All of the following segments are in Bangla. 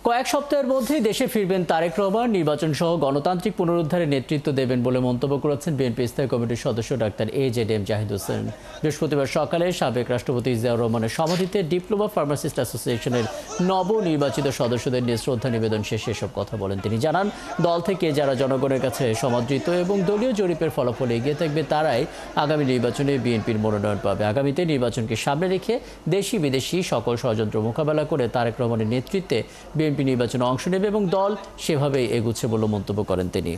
কয়েক সপ্তাহের মধ্যেই দেশে ফিরবেন তারেক রহমান। নির্বাচন সহ গণতান্ত্রিক পুনরুদ্ধারে নেতৃত্ব দেবেন বলে মন্তব্য করেছেন বিএনপি স্থায়ী কমিটির সদস্য ডাক্তার এজেডএম জাহিদ হোসেন। বৃহস্পতিবার সকালে সাবেক রাষ্ট্রপতি জিয়াউর রহমানের সমাধিতে ডিপ্লোমা ফার্মাসিস্ট অ্যাসোসিয়েশনের নবনির্বাচিত সদস্যদের নিয়ে শ্রদ্ধা নিবেদন শেষে এসব কথা বলেন তিনি। জানান, দল থেকে যারা জনগণের কাছে সমাদৃত এবং দলীয় জরিপের ফলাফলে এগিয়ে থাকবে তারাই আগামী নির্বাচনে বিএনপির মনোনয়ন পাবে। আগামীতে নির্বাচনকে সামনে রেখে দেশি বিদেশি সকল ষড়যন্ত্র মোকাবেলা করে তারেক রহমানের নেতৃত্বে বিএনপি নির্বাচনে অংশ নেবে এবং দল সেভাবেই এগুচ্ছে বলে মন্তব্য করেন তিনি।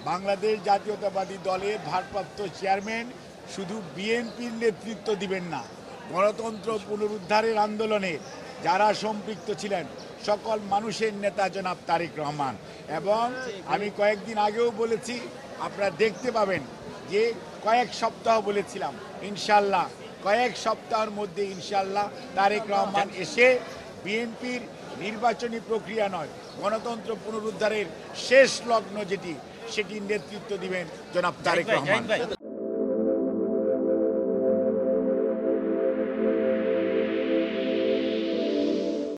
বাংলাদেশ জাতীয়তাবাদী দলের ভারপ্রাপ্ত চেয়ারম্যান শুধু বিএনপির নেতৃত্ব দিবেন না, গণতন্ত্র পুনরুদ্ধারের আন্দোলনে যারা সম্পৃক্ত ছিলেন সকল মানুষের নেতা জনাব তারেক রহমান। এবং আমি কয়েকদিন আগেও বলেছি, আপনারা দেখতে পাবেন যে কয়েক সপ্তাহ বলেছিলাম, ইনশাল্লাহ কয়েক সপ্তাহের মধ্যে ইনশাল্লাহ তারেক রহমান এসে বিএনপির নির্বাচনী প্রক্রিয়া নয়, গণতন্ত্র পুনরুদ্ধারের শেষ লগ্ন যেটি, সেটির নেতৃত্ব দিবেন জনাব তারেক রহমান।